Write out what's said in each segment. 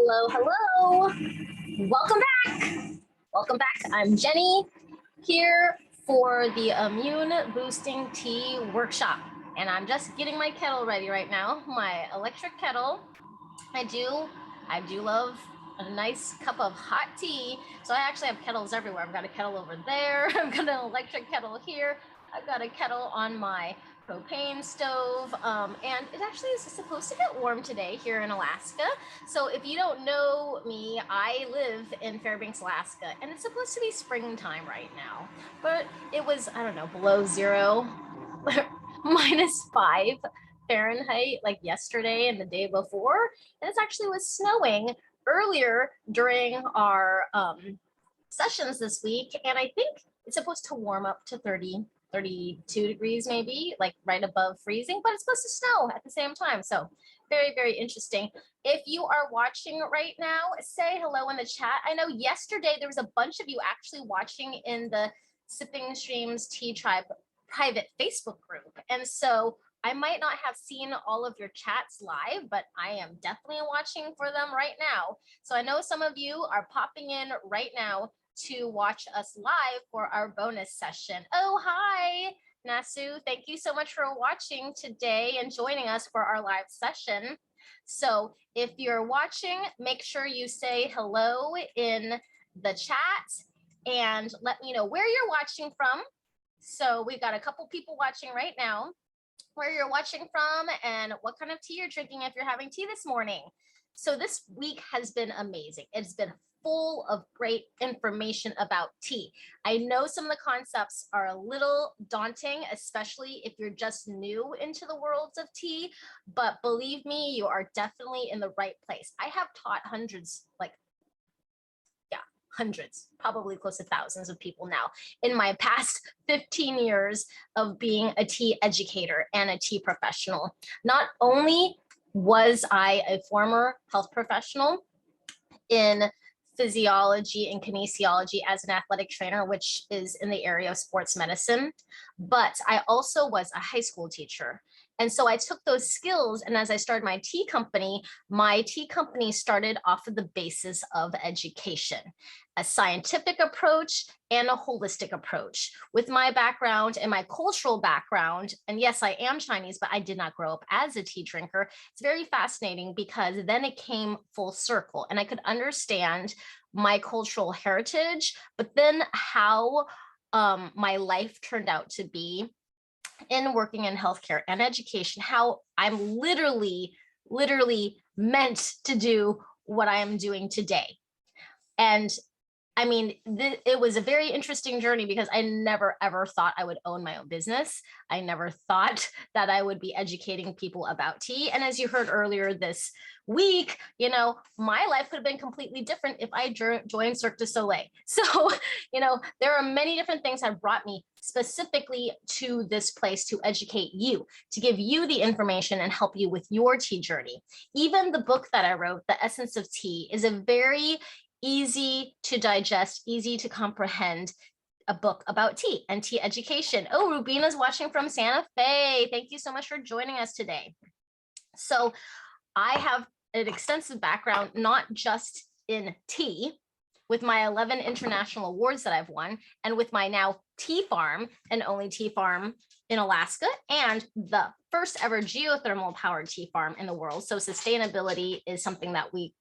Hello, hello. Welcome back. Welcome back. I'm Jenny here for the Immune Boosting Tea Workshop. And I'm just getting my kettle ready right now, my electric kettle. I do love a nice cup of hot tea. So I actually have kettles everywhere. I've got a kettle over there. I've got an electric kettle here. I've got a kettle on my propane stove, and it actually is supposed to get warm today here in Alaska. So if you don't know me, I live in Fairbanks, Alaska, and it's supposed to be springtime right now, but it was, I don't know, below zero, -5 Fahrenheit, like yesterday and the day before, and it actually was snowing earlier during our sessions this week, and I think it's supposed to warm up to 32 degrees maybe, like right above freezing, but it's supposed to snow at the same time. So very, very interesting. If you are watching right now, say hello in the chat. I know yesterday there was a bunch of you actually watching in the Sipping Streams Tea Tribe private Facebook group. And so I might not have seen all of your chats live, but I am definitely watching for them right now. So I know some of you are popping in right now to watch us live for our bonus session. Oh, hi, Nasu. Thank you so much for watching today and joining us for our live session. So if you're watching, make sure you say hello in the chat and let me know where you're watching from. So we've got a couple people watching right now, where you're watching from and what kind of tea you're drinking if you're having tea this morning. So this week has been amazing. It's been full of great information about tea. I know some of the concepts are a little daunting, especially if you're just new into the worlds of tea, but believe me, you are definitely in the right place. I have taught hundreds, probably close to thousands of people now in my past 15 years of being a tea educator and a tea professional. Not only was I a former health professional in physiology and kinesiology as an athletic trainer, which is in the area of sports medicine, but I also was a high school teacher. And so I took those skills, and as I started my tea company started off of the basis of education, a scientific approach and a holistic approach. With my background and my cultural background, and yes, I am Chinese, but I did not grow up as a tea drinker. It's very fascinating because then it came full circle and I could understand my cultural heritage, but then how my life turned out to be in working in healthcare and education, how I'm literally meant to do what I am doing today. And I mean, it was a very interesting journey because I never, ever thought I would own my own business. I never thought that I would be educating people about tea. And as you heard earlier this week, you know, my life could have been completely different if I joined Cirque du Soleil. So, you know, there are many different things that brought me specifically to this place to educate you, to give you the information and help you with your tea journey. Even the book that I wrote, The Essence of Tea, is a very easy to digest, easy to comprehend, a book about tea and tea education. Oh, Rubina's watching from Santa Fe. Thank you so much for joining us today. So I have an extensive background, not just in tea, with my 11 international awards that I've won, and with my now tea farm and only tea farm in Alaska, and the first ever geothermal powered tea farm in the world. So sustainability is something that we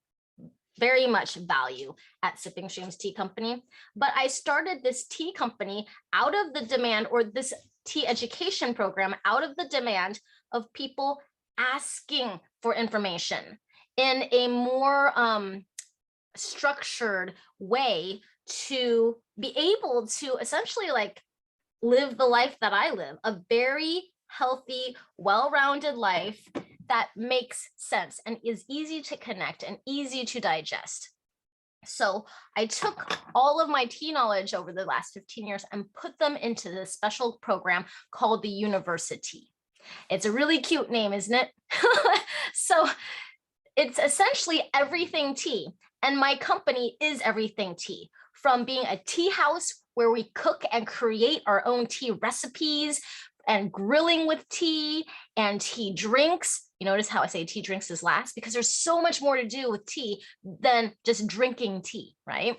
very much value at Sipping Streams Tea Company. But I started this tea company out of the demand, or this tea education program out of the demand of people asking for information in a more structured way to be able to essentially like live the life that I live, a very healthy, well-rounded life that makes sense and is easy to connect and easy to digest. So I took all of my tea knowledge over the last 15 years and put them into this special program called the Universi-Tea. It's a really cute name, isn't it? So it's essentially everything tea. And my company is everything tea, from being a tea house where we cook and create our own tea recipes, and grilling with tea and tea drinks. You notice how I say tea drinks is last, because there's so much more to do with tea than just drinking tea, right?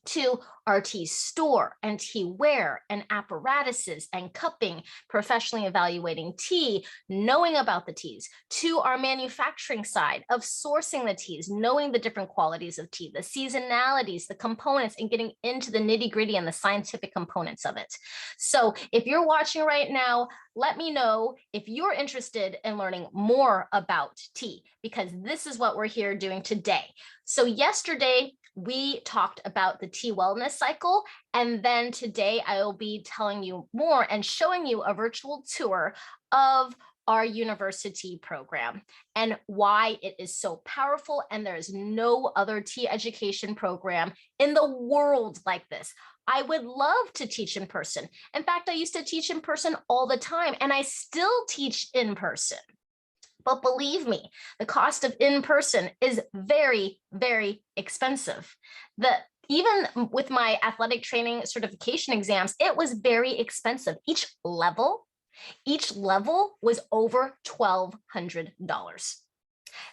To our tea store and tea ware and apparatuses and cupping, professionally evaluating tea, knowing about the teas, to our manufacturing side of sourcing the teas, knowing the different qualities of tea, the seasonalities, the components, and getting into the nitty gritty and the scientific components of it. So if you're watching right now, let me know if you're interested in learning more about tea, because this is what we're here doing today. So yesterday, we talked about the tea wellness cycle, and then today I will be telling you more and showing you a virtual tour of our Universi-Tea program and why it is so powerful, and there is no other tea education program in the world like this. I would love to teach in person. In fact, I used to teach in person all the time, and I still teach in person. But believe me, the cost of in-person is very, very expensive. Even with my athletic training certification exams, it was very expensive. Each level was over $1,200.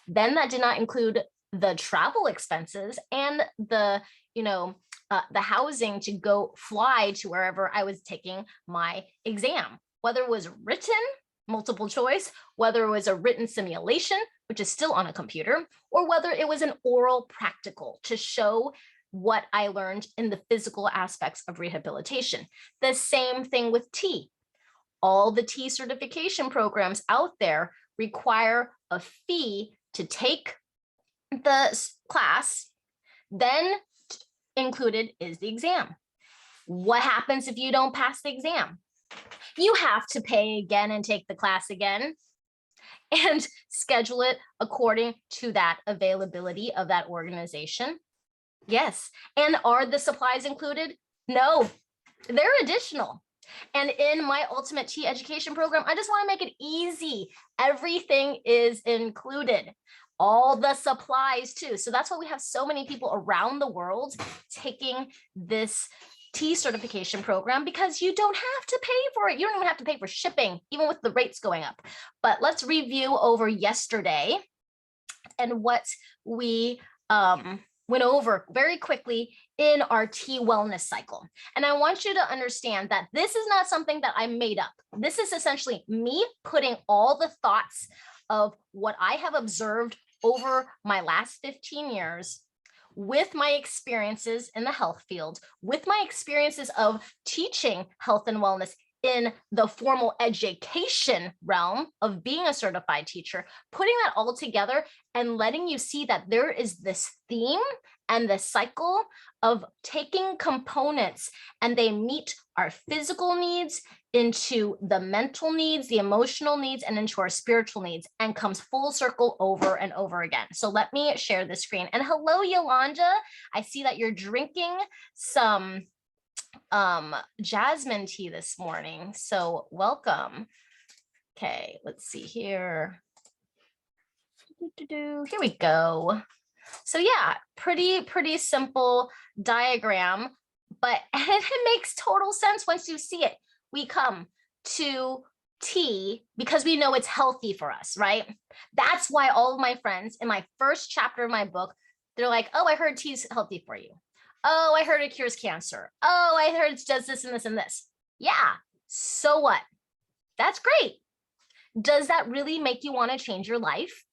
Then that did not include the travel expenses and the housing to go fly to wherever I was taking my exam, whether it was written, multiple choice, whether it was a written simulation, which is still on a computer, or whether it was an oral practical to show what I learned in the physical aspects of rehabilitation. The same thing with tea. All the tea certification programs out there require a fee to take the class, then included is the exam. What happens if you don't pass the exam? You have to pay again and take the class again and schedule it according to that availability of that organization. Yes. And are the supplies included? No, they're additional. And in my Ultimate Tea Education program, I just want to make it easy. Everything is included. All the supplies too. So that's why we have so many people around the world taking this tea certification program, because you don't have to pay for it. You don't even have to pay for shipping, even with the rates going up. But let's review over yesterday and what we went over very quickly in our tea wellness cycle. And I want you to understand that this is not something that I made up. This is essentially me putting all the thoughts of what I have observed over my last 15 years with my experiences in the health field, with my experiences of teaching health and wellness in the formal education realm of being a certified teacher, putting that all together and letting you see that there is this theme and the cycle of taking components and they meet our physical needs into the mental needs, the emotional needs, and into our spiritual needs, and comes full circle over and over again. So let me share the screen. And hello, Yolanda. I see that you're drinking some jasmine tea this morning. So welcome. Okay, let's see here. Here we go. So yeah, pretty simple diagram, but it makes total sense once you see it. We come to tea because we know it's healthy for us, right? That's why all of my friends in my first chapter of my book, they're like, oh, I heard tea's healthy for you. Oh, I heard it cures cancer. Oh, I heard it does this and this and this. Yeah, so what? That's great. Does that really make you want to change your life?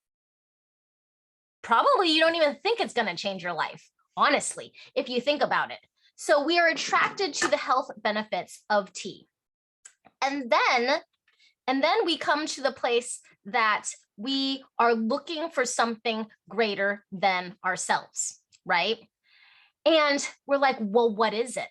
Probably you don't even think it's going to change your life, honestly, if you think about it. So we are attracted to the health benefits of tea. And then we come to the place that we are looking for something greater than ourselves, right? And we're like, well, what is it?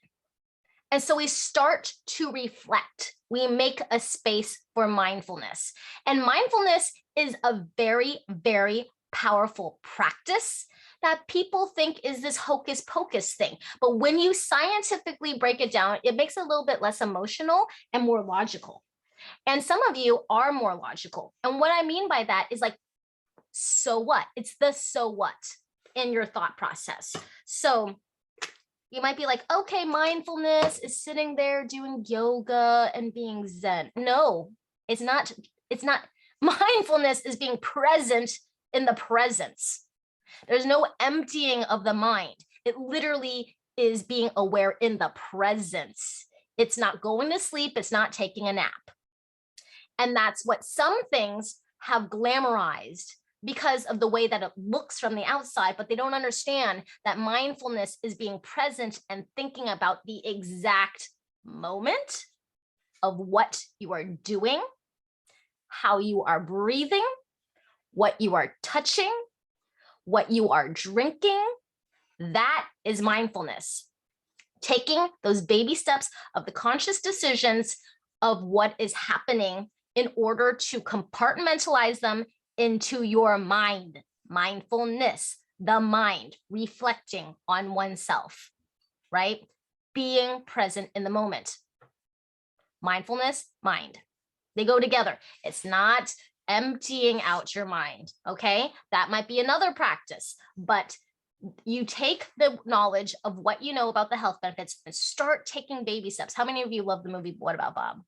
And so we start to reflect. We make a space for mindfulness. And mindfulness is a very, very powerful practice that people think is this hocus pocus thing. But when you scientifically break it down, it makes it a little bit less emotional and more logical. And some of you are more logical. And what I mean by that is like, so what? It's the so what in your thought process. So You might be like, okay, mindfulness is sitting there doing yoga and being Zen. No, it's not. It's not. Mindfulness is being present in the presence. There's no emptying of the mind. It literally is being aware in the presence. It's not going to sleep. It's not taking a nap. And that's what some things have glamorized because of the way that it looks from the outside, but they don't understand that mindfulness is being present and thinking about the exact moment of what you are doing, how you are breathing, what you are touching, what you are drinking. That is mindfulness. Taking those baby steps of the conscious decisions of what is happening in order to compartmentalize them into your mind. Mindfulness, the mind, reflecting on oneself, right? Being present in the moment. Mindfulness, mind. They go together. It's not emptying out your mind, okay? That might be another practice, but you take the knowledge of what you know about the health benefits and start taking baby steps. How many of you love the movie What About Bob?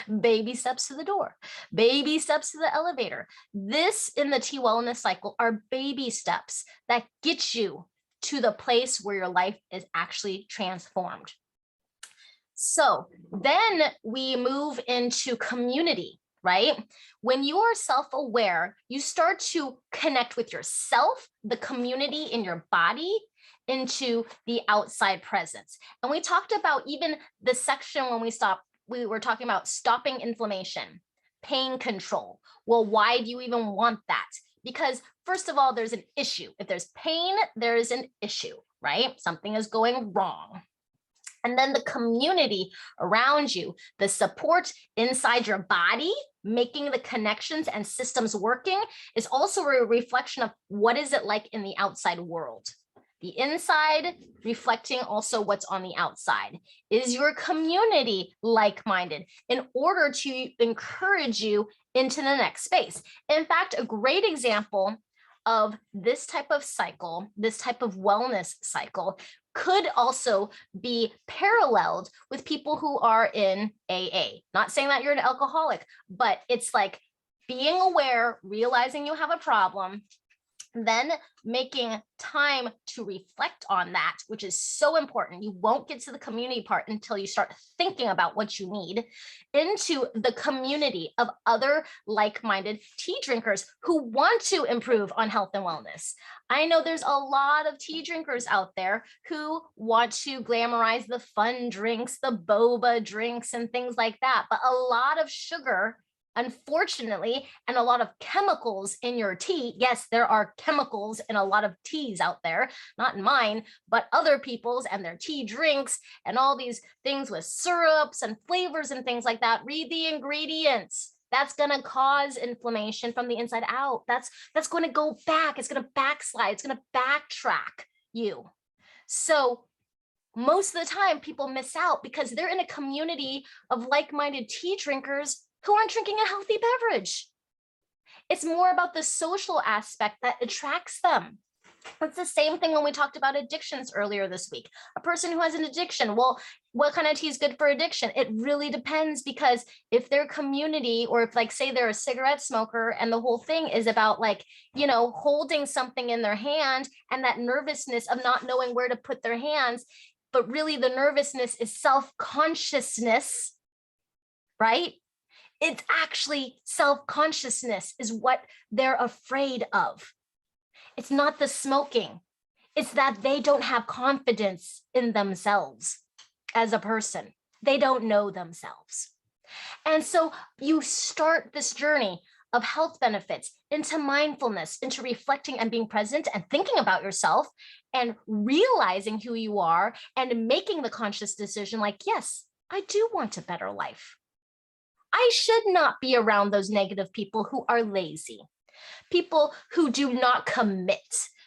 Baby steps to the door, baby steps to the elevator. This in the tea wellness cycle are baby steps that get you to the place where your life is actually transformed. So then we move into community, right? When you are self-aware, you start to connect with yourself, the community in your body, into the outside presence. And we talked about even the section when we were talking about stopping inflammation, pain control. Well, why do you even want that? Because first of all, there's an issue. If there's pain, there is an issue, right? Something is going wrong. And then the community around you, the support inside your body, making the connections and systems working is also a reflection of what is it like in the outside world. The inside reflecting also what's on the outside. Is your community like-minded in order to encourage you into the next space? In fact, a great example of this type of cycle, this type of wellness cycle, could also be paralleled with people who are in AA. Not saying that you're an alcoholic, but it's like being aware, realizing you have a problem, then making time to reflect on that, which is so important. You won't get to the community part until you start thinking about what you need, into the community of other like-minded tea drinkers who want to improve on health and wellness. I know there's a lot of tea drinkers out there who want to glamorize the fun drinks, the boba drinks and things like that, but a lot of sugar, unfortunately, and a lot of chemicals in your tea. Yes, there are chemicals in a lot of teas out there, not in mine, but other people's and their tea drinks and all these things with syrups and flavors and things like that. Read the ingredients. That's going to cause inflammation from the inside out. That's going to go back. It's going to backslide. It's going to backtrack you. So most of the time people miss out because they're in a community of like-minded tea drinkers who aren't drinking a healthy beverage. It's more about the social aspect that attracts them. It's the same thing when we talked about addictions earlier this week. A person who has an addiction, well, what kind of tea is good for addiction? It really depends, because if their community, or if like, say they're a cigarette smoker and the whole thing is about like, you know, holding something in their hand and that nervousness of not knowing where to put their hands, but really the nervousness is self-consciousness, right? It's actually self-consciousness is what they're afraid of. It's not the smoking. It's that they don't have confidence in themselves as a person. They don't know themselves. And so you start this journey of health benefits into mindfulness, into reflecting and being present and thinking about yourself and realizing who you are and making the conscious decision like, yes, I do want a better life. I should not be around those negative people who are lazy, people who do not commit,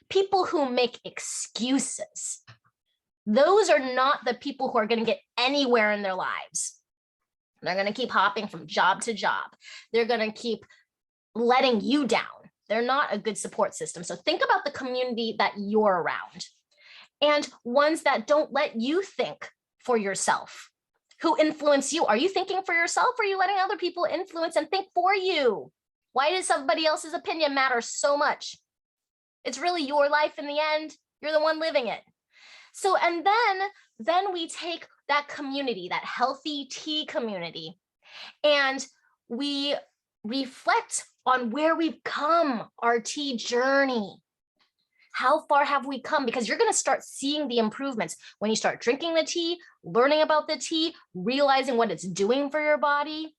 people who make excuses. Those are not the people who are going to get anywhere in their lives. They're going to keep hopping from job to job. They're going to keep letting you down. They're not a good support system. So think about the community that you're around. and ones that don't let you think for yourself, who influence you. Are you thinking for yourself, or are you letting other people influence and think for you? Why does somebody else's opinion matter so much? It's really your life in the end. You're the one living it. So, and then we take that community, that healthy tea community, and we reflect on where we've come, our tea journey. How far have we come? Because you're going to start seeing the improvements when you start drinking the tea, learning about the tea, realizing what it's doing for your body,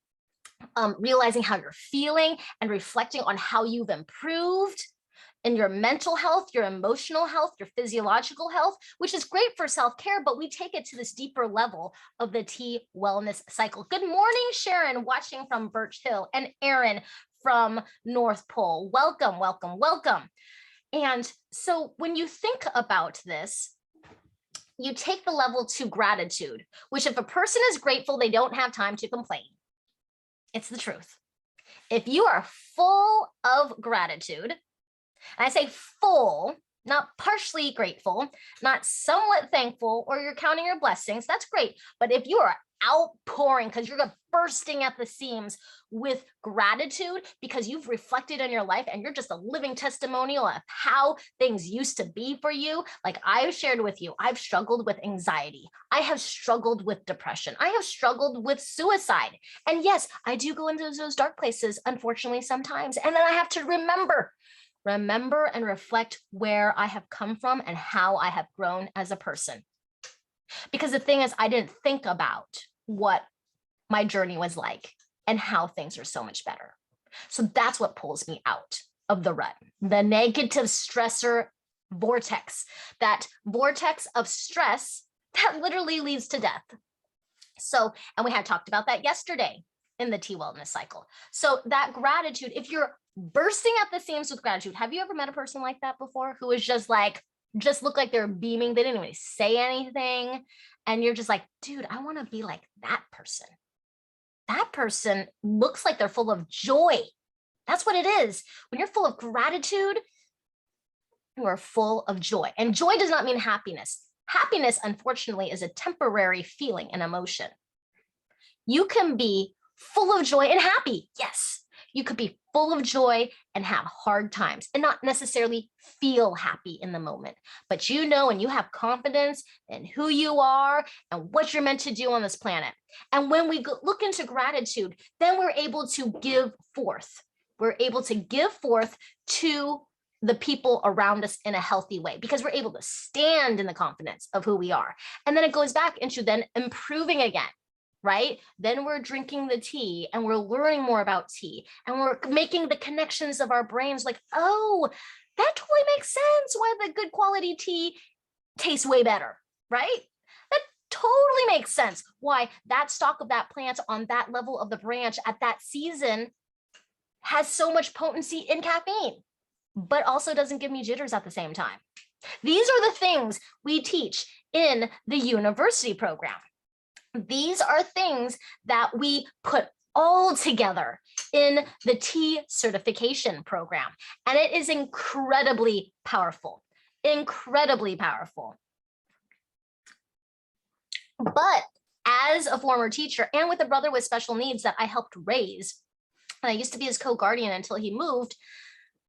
realizing how you're feeling, and reflecting on how you've improved in your mental health, your emotional health, your physiological health, which is great for self-care, but we take it to this deeper level of the tea wellness cycle. Good morning, Sharon, watching from Birch Hill, and Erin from North Pole. Welcome, welcome, welcome. And so when you think about this, you take the level to gratitude, which if a person is grateful, they don't have time to complain. It's the truth. If you are full of gratitude, and I say full, not partially grateful, not somewhat thankful, or you're counting your blessings, that's great. But if you are outpouring because you're bursting at the seams with gratitude because you've reflected on your life and you're just a living testimonial of how things used to be for you. Like I've shared with you, I've struggled with anxiety. I have struggled with depression. I have struggled with suicide. And yes, I do go into those dark places, unfortunately, sometimes. And then I have to remember and reflect where I have come from and how I have grown as a person. Because the thing is, I didn't think about what my journey was like and how things are so much better. So that's what pulls me out of the rut, the negative stressor vortex, that vortex of stress that literally leads to death. So, and we had talked about that yesterday in the tea wellness cycle. So that gratitude, if you're bursting at the seams with gratitude, have you ever met a person like that before who is just look like they're beaming? They didn't even say anything. And you're just like, dude, I want to be like that person. That person looks like they're full of joy. That's what it is. When you're full of gratitude, you are full of joy. And joy does not mean happiness. Happiness, unfortunately, is a temporary feeling and emotion. You can be full of joy and happy. Yes. You could be full of joy and have hard times and not necessarily feel happy in the moment, but you know, and you have confidence in who you are and what you're meant to do on this planet. And when we look into gratitude, then we're able to give forth. We're able to give forth to the people around us in a healthy way because we're able to stand in the confidence of who we are. And then it goes back into then improving again. Right? Then we're drinking the tea and we're learning more about tea and we're making the connections of our brains like, oh, that totally makes sense why the good quality tea tastes way better, right? That totally makes sense why that stalk of that plant on that level of the branch at that season has so much potency in caffeine, but also doesn't give me jitters at the same time. These are the things we teach in the university program. These are things that we put all together in the tea certification program. And it is incredibly powerful, incredibly powerful. But as a former teacher and with a brother with special needs that I helped raise, and I used to be his co-guardian until he moved,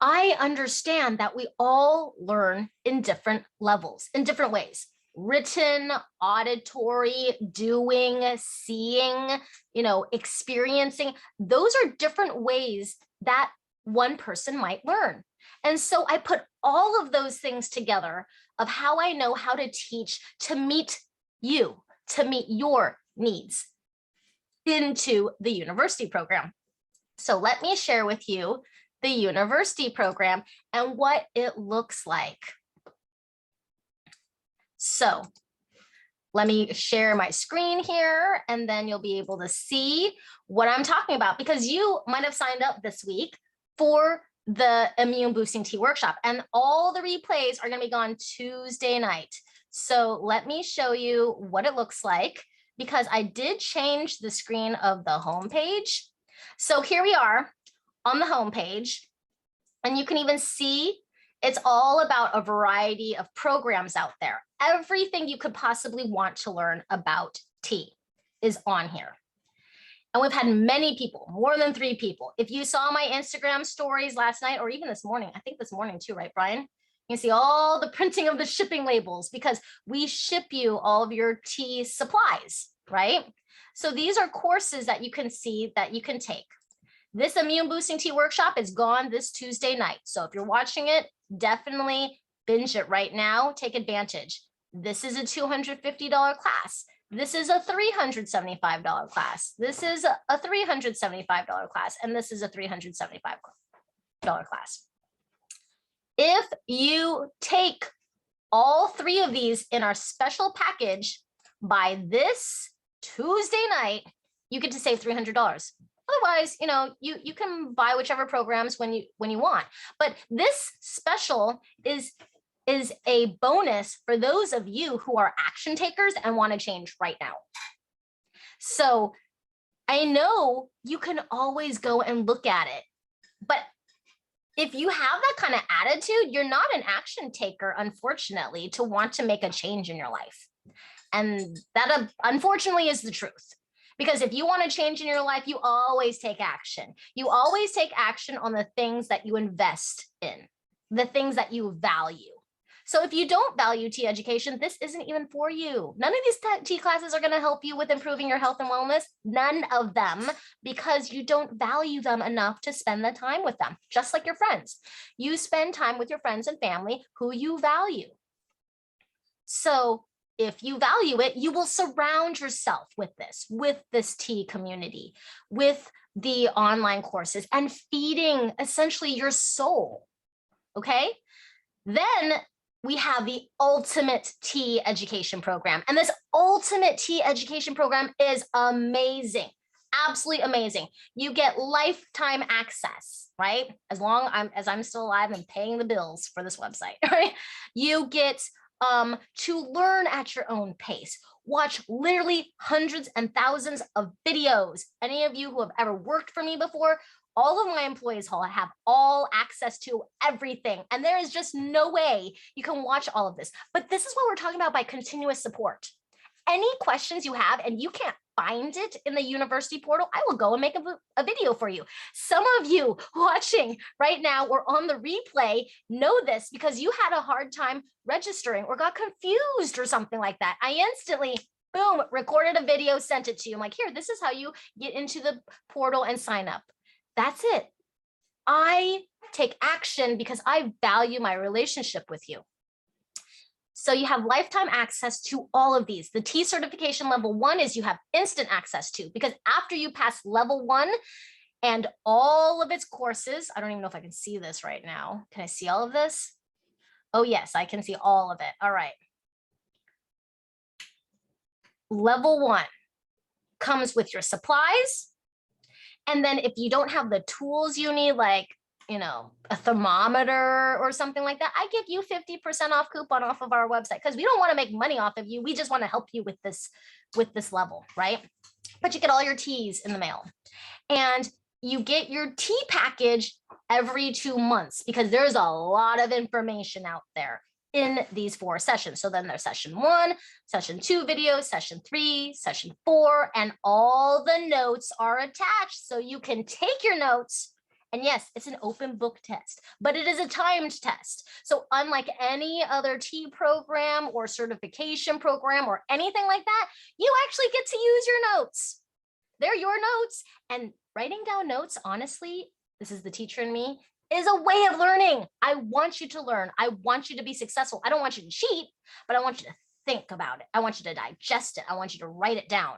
I understand that we all learn in different levels, in different ways. Written, auditory, doing, seeing, experiencing. Those are different ways that one person might learn. And so I put all of those things together of how I know how to teach to meet you, to meet your needs into the university program. So let me share with you the university program and what it looks like. So let me share my screen here, and then you'll be able to see what I'm talking about, because you might have signed up this week for the immune boosting tea workshop, and all the replays are going to be gone Tuesday night. So let me show you what it looks like, because I did change the screen of the homepage. So here we are on the homepage, and you can even see it's all about a variety of programs out there. everything you could possibly want to learn about tea is on here. And we've had many people, more than 3 people. If you saw my Instagram stories last night, or even this morning, I think this morning too, right, Brian? You see all the printing of the shipping labels because we ship you all of your tea supplies, right? So these are courses that you can see that you can take. This immune boosting tea workshop is gone this Tuesday night. So if you're watching it, definitely binge it right now. Take advantage. This is a $250 class. This is a $375 class. This is a $375 class, and this is a $375 class. If you take all 3 of these in our special package by this Tuesday night, you get to save $300. Otherwise, you know, you can buy whichever programs when you want. But this special is a bonus for those of you who are action takers and want to change right now. So I know you can always go and look at it, but if you have that kind of attitude, you're not an action taker, unfortunately, to want to make a change in your life. And that unfortunately is the truth. Because if you want to change in your life, you always take action. You always take action on the things that you invest in, the things that you value. So if you don't value tea education, this isn't even for you. None of these tea classes are going to help you with improving your health and wellness. None of them, because you don't value them enough to spend the time with them, just like your friends. You spend time with your friends and family who you value. So if you value it, you will surround yourself with this tea community, with the online courses, and feeding essentially your soul. Okay? Then we have the Ultimate Tea Education Program. And this Ultimate Tea Education Program is amazing, absolutely amazing. You get lifetime access, right? As long as I'm still alive and paying the bills for this website, right? You get to learn at your own pace. Watch literally hundreds and thousands of videos. Any of you who have ever worked for me before, all of my employees have all access to everything. And there is just no way you can watch all of this. But this is what we're talking about by continuous support. Any questions you have and you can't find it in the university portal, I will go and make a video for you. Some of you watching right now or on the replay know this because you had a hard time registering or got confused or something like that. I instantly, boom, recorded a video, sent it to you. I'm like, here, this is how you get into the portal and sign up. That's it. I take action because I value my relationship with you. So you have lifetime access to all of these. The Tea Certification Level 1 is you have instant access to, because after you pass Level 1 and all of its courses, I don't even know if I can see this right now. Can I see all of this? Oh yes, I can see all of it. All right. Level 1 comes with your supplies. And then if you don't have the tools you need, like, you know, a thermometer or something like that, I give you 50% off coupon off of our website because we don't want to make money off of you. We just want to help you with this level, right? But you get all your teas in the mail. And you get your tea package every 2 months because there's a lot of information out there in these 4 sessions. So then there's session 1, session 2 videos, session 3, session 4, and all the notes are attached. So you can take your notes. And yes, it's an open book test, but it is a timed test. So unlike any other tea program or certification program or anything like that, you actually get to use your notes. They're your notes. And writing down notes, honestly, this is the teacher in me, is a way of learning. I want you to learn. I want you to be successful. I don't want you to cheat, but I want you to think about it. I want you to digest it. I want you to write it down.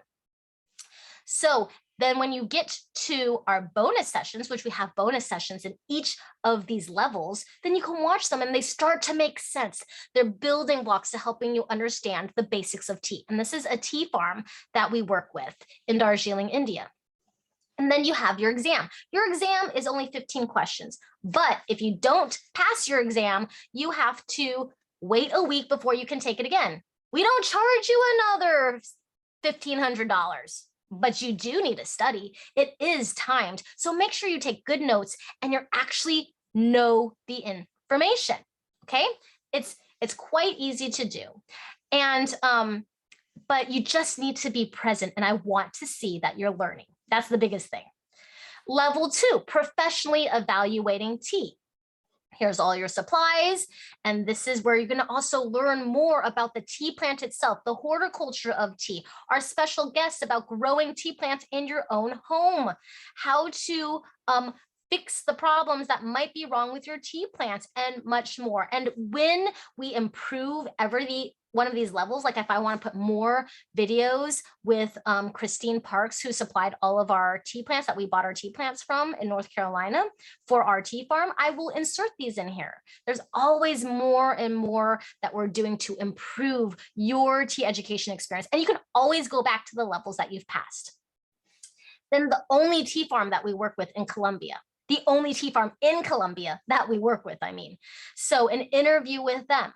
So then when you get to our bonus sessions, which we have bonus sessions in each of these levels, then you can watch them and they start to make sense. They're building blocks to helping you understand the basics of tea. And this is a tea farm that we work with in Darjeeling, India. And then you have your exam. Your exam is only 15 questions. But if you don't pass your exam, you have to wait a week before you can take it again. We don't charge you another $1,500. But you do need to study. It is timed. So make sure you take good notes and you actually know the information. Okay? It's quite easy to do. And, but you just need to be present. And I want to see that you're learning. That's the biggest thing. Level 2, professionally evaluating tea. Here's all your supplies. And this is where you're going to also learn more about the tea plant itself, the horticulture of tea, our special guests about growing tea plants in your own home, how to fix the problems that might be wrong with your tea plants, and much more. And when we improve one of these levels, like if I want to put more videos with Christine Parks, who supplied all of our tea plants that we bought our tea plants from in North Carolina for our tea farm, I will insert these in here. There's always more and more that we're doing to improve your tea education experience. And you can always go back to the levels that you've passed. Then the only tea farm that we work with in Colombia, the only tea farm in Colombia that we work with, I mean. So an interview with them.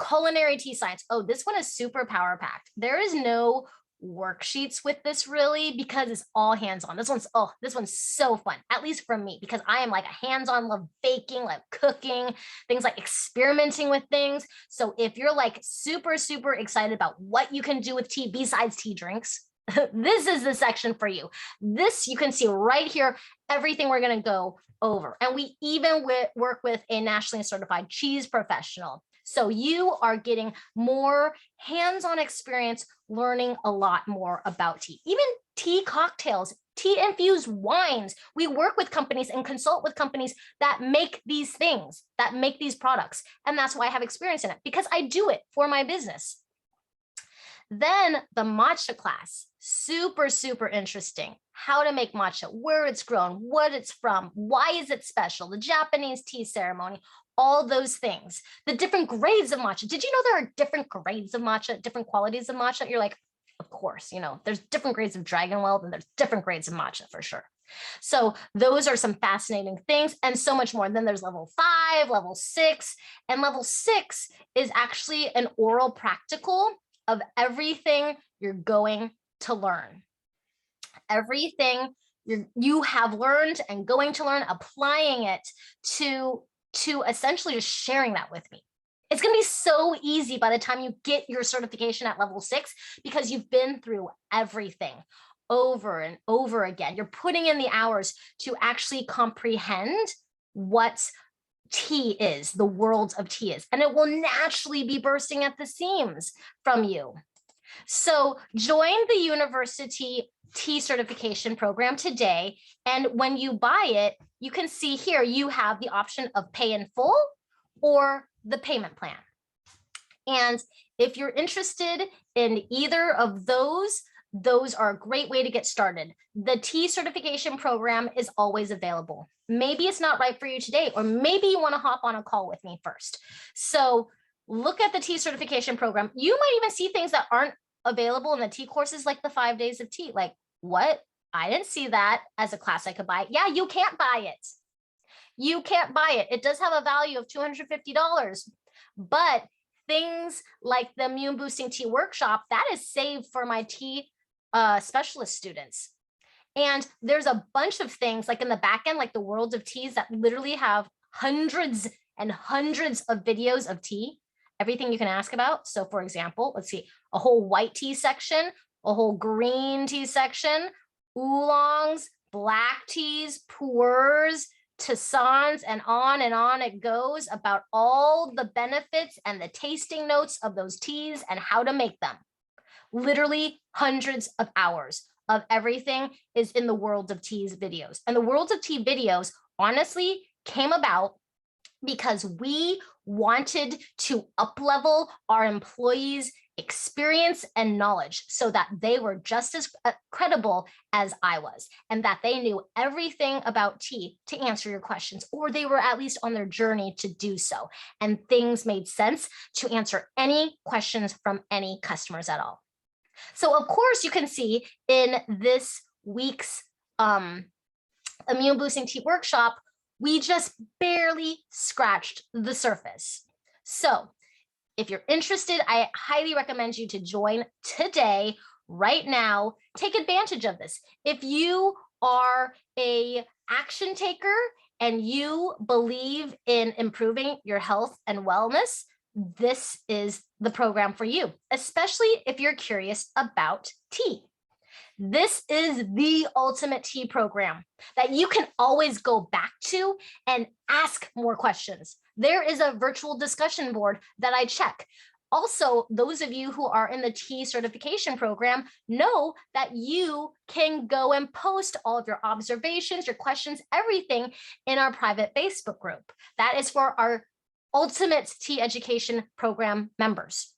Culinary Tea Science. Oh, this one is super power packed. There is no worksheets with this really, because it's all hands-on. This one's so fun, at least for me, because I am like a hands-on, love baking, like cooking, things like experimenting with things. So if you're like super, super excited about what you can do with tea besides tea drinks, this is the section for you. This you can see right here, everything we're going to go over. And we even work with a nationally certified cheese professional. So you are getting more hands-on experience, learning a lot more about tea, even tea cocktails, tea infused wines. We work with companies and consult with companies that make these things, that make these products. And that's why I have experience in it, because I do it for my business. Then the matcha class, super, super interesting. How to make matcha, where it's grown, what it's from, why is it special, the Japanese tea ceremony, all those things, the different grades of matcha. Did you know there are different grades of matcha, different qualities of matcha? You're like, of course, there's different grades of Dragonwell and there's different grades of matcha for sure. So those are some fascinating things and so much more. And then there's level 5, level 6, and level 6 is actually an oral practical of everything you're going to learn. Everything you have learned and going to learn, applying it to essentially just sharing that with me. It's going to be so easy by the time you get your certification at level 6, because you've been through everything over and over again. You're putting in the hours to actually comprehend what tea is, the world of tea is, and it will naturally be bursting at the seams from you. So join the Universi-Tea certification program today. And when you buy it, you can see here, you have the option of pay in full or the payment plan. And if you're interested in either of those are a great way to get started. The tea certification program is always available. Maybe it's not right for you today, or maybe you want to hop on a call with me first. So look at the tea certification program. You might even see things that aren't available in the tea courses, like the 5 days of tea. Like, what? I didn't see that as a class I could buy. Yeah, you can't buy it. You can't buy it. It does have a value of $250, but things like the immune boosting tea workshop, that is saved for my tea specialist students. And there's a bunch of things like in the back end, like the world of teas, that literally have hundreds and hundreds of videos of tea, everything you can ask about. So for example, let's see, a whole white tea section, a whole green tea section, oolongs, black teas, pu'ers, tisanes, and on it goes about all the benefits and the tasting notes of those teas and how to make them. Literally hundreds of hours of everything is in the World of Tea's videos. And the World of Tea videos honestly came about because we wanted to up-level our employees' experience and knowledge so that they were just as credible as I was, and that they knew everything about tea to answer your questions, or they were at least on their journey to do so. And things made sense to answer any questions from any customers at all. So of course, you can see in this week's immune boosting tea workshop, we just barely scratched the surface. So if you're interested, I highly recommend you to join today, right now. Take advantage of this. If you are an action taker and you believe in improving your health and wellness, this is the program for you, especially if you're curious about tea. This is the ultimate tea program that you can always go back to and ask more questions. There is a virtual discussion board that I check. Also, those of you who are in the tea certification program know that you can go and post all of your observations, your questions, everything in our private Facebook group. That is for our ultimate tea education program members.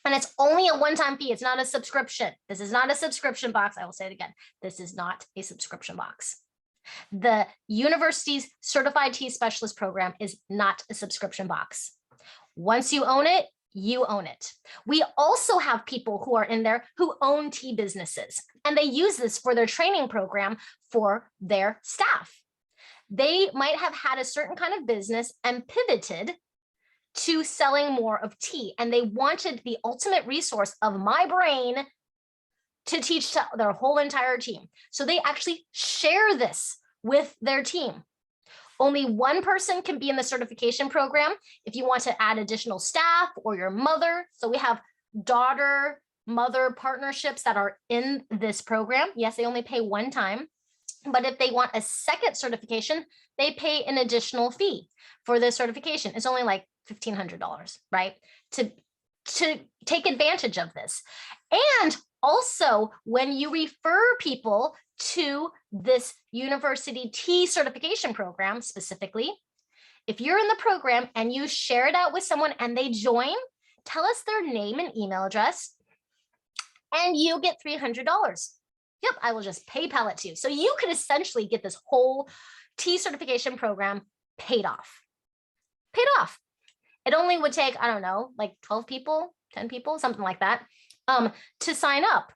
And it's only a one-time fee. It's not a subscription. This is not a subscription box. I will say it again. This is not a subscription box. The university's Certified Tea Specialist program is not a subscription box. Once you own it, you own it. We also have people who are in there who own tea businesses, and they use this for their training program for their staff. They might have had a certain kind of business and pivoted to selling more of tea, and they wanted the ultimate resource of my brain to teach to their whole entire team. So they actually share this with their team. Only one person can be in the certification program if you want to add additional staff or your mother. So we have daughter-mother partnerships that are in this program. Yes, they only pay one time. But if they want a second certification, they pay an additional fee for the certification. It's only like $1,500, right? To take advantage of this. And also, when you refer people to this Universi-Tea certification program specifically, if you're in the program and you share it out with someone and they join, tell us their name and email address, and you get $300. Yep, I will just PayPal it to you. So you could essentially get this whole tea certification program paid off. Paid off. It only would take, I don't know, like 12 people, 10 people, something like that, to sign up.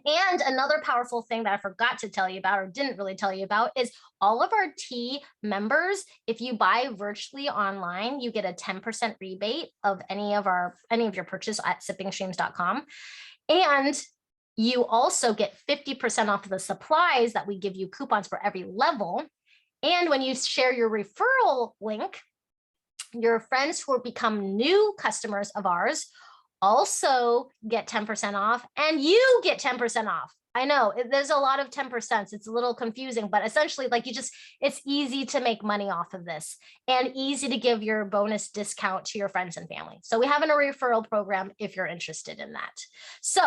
And another powerful thing that I forgot to tell you about, or didn't really tell you about, is all of our tea members, if you buy virtually online, you get a 10% rebate of any of your purchase at sippingstreams.com. And you also get 50% off of the supplies that we give you coupons for every level. And when you share your referral link, your friends who become new customers of ours also get 10% off, and you get 10% off. I know there's a lot of 10%. It's a little confusing, but essentially, like, it's easy to make money off of this and easy to give your bonus discount to your friends and family. So we have a referral program if you're interested in that. So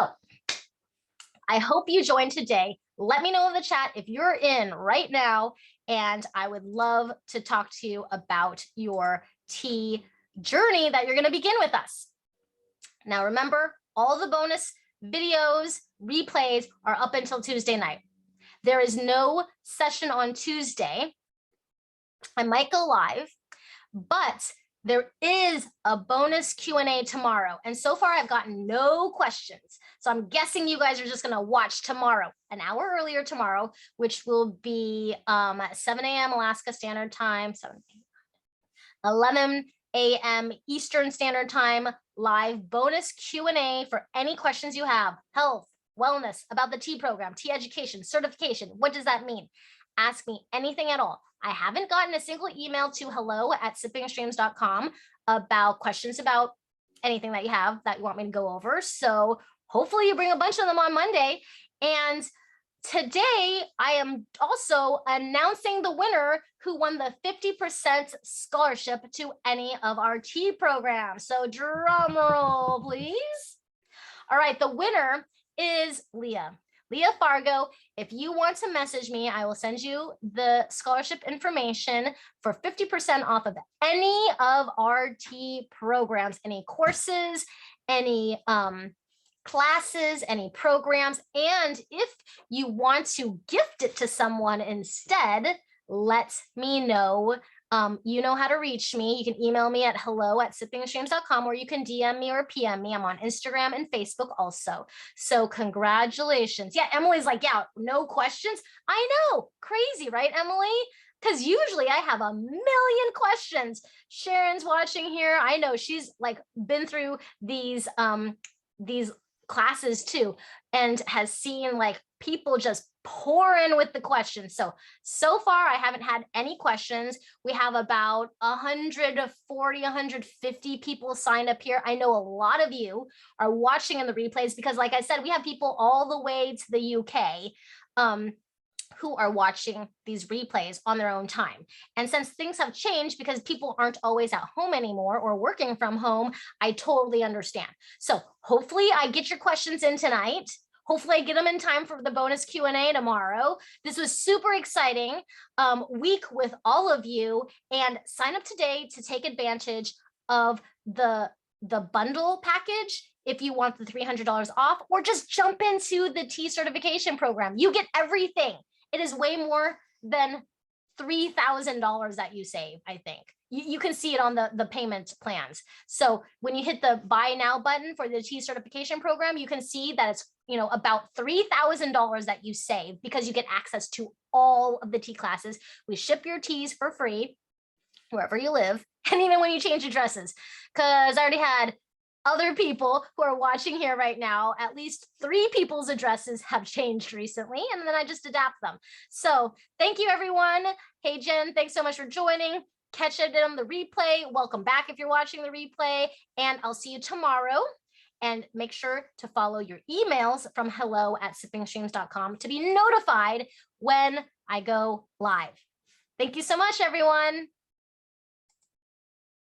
I hope you joined today. Let me know in the chat if you're in right now, and I would love to talk to you about your tea journey that you're going to begin with us. Now, remember, all the bonus videos, replays are up until Tuesday night. There is no session on Tuesday. I might go live, but there is a bonus Q&A tomorrow. And so far, I've gotten no questions. So I'm guessing you guys are just going to watch tomorrow, an hour earlier tomorrow, which will be at 7 a.m. Alaska Standard Time, 11 a.m. Eastern Standard Time, live bonus Q&A for any questions you have, health, wellness, about the tea program, tea education, certification. What does that mean? Ask me anything at all. I haven't gotten a single email to hello@sippingstreams.com about questions about anything that you have that you want me to go over. So hopefully you bring a bunch of them on Monday. And today I am also announcing the winner who won the 50% scholarship to any of our tea programs. So drum roll, please. All right, the winner is Leah Fargo. If you want to message me, I will send you the scholarship information for 50% off of any of our tea programs, any courses, any classes, any programs. And if you want to gift it to someone instead, let me know. You know how to reach me. You can email me at hello@sippingstreams.com, or you can DM me or PM me. I'm on Instagram and Facebook also. So congratulations. Yeah, Emily's like, yeah, no questions. I know, crazy, right, Emily? Because usually I have a million questions. Sharon's watching here. I know she's like been through these classes too, and has seen like people just pour in with the questions. So far, I haven't had any questions. We have about 140, 150 people signed up here. I know a lot of you are watching in the replays because, like I said, we have people all the way to the UK who are watching these replays on their own time. And since things have changed because people aren't always at home anymore or working from home, I totally understand. So hopefully I get your questions in tonight. Hopefully I get them in time for the bonus Q&A tomorrow. This was super exciting week with all of you, and sign up today to take advantage of the bundle package if you want the $300 off, or just jump into the tea certification program. You get everything. It is way more than $3,000 that you save, I think. You can see it on the payment plans. So when you hit the buy now button for the tea certification program, you can see that it's about $3,000 that you save because you get access to all of the tea classes. We ship your teas for free wherever you live, and even when you change addresses, because I already had other people who are watching here right now, at least 3 people's addresses have changed recently, and then I just adapt them. So thank you, everyone. Hey, Jen, thanks so much for joining. Catch it on the replay. Welcome back if you're watching the replay, and I'll see you tomorrow. And make sure to follow your emails from hello@sippingstreams.com to be notified when I go live. Thank you so much, everyone.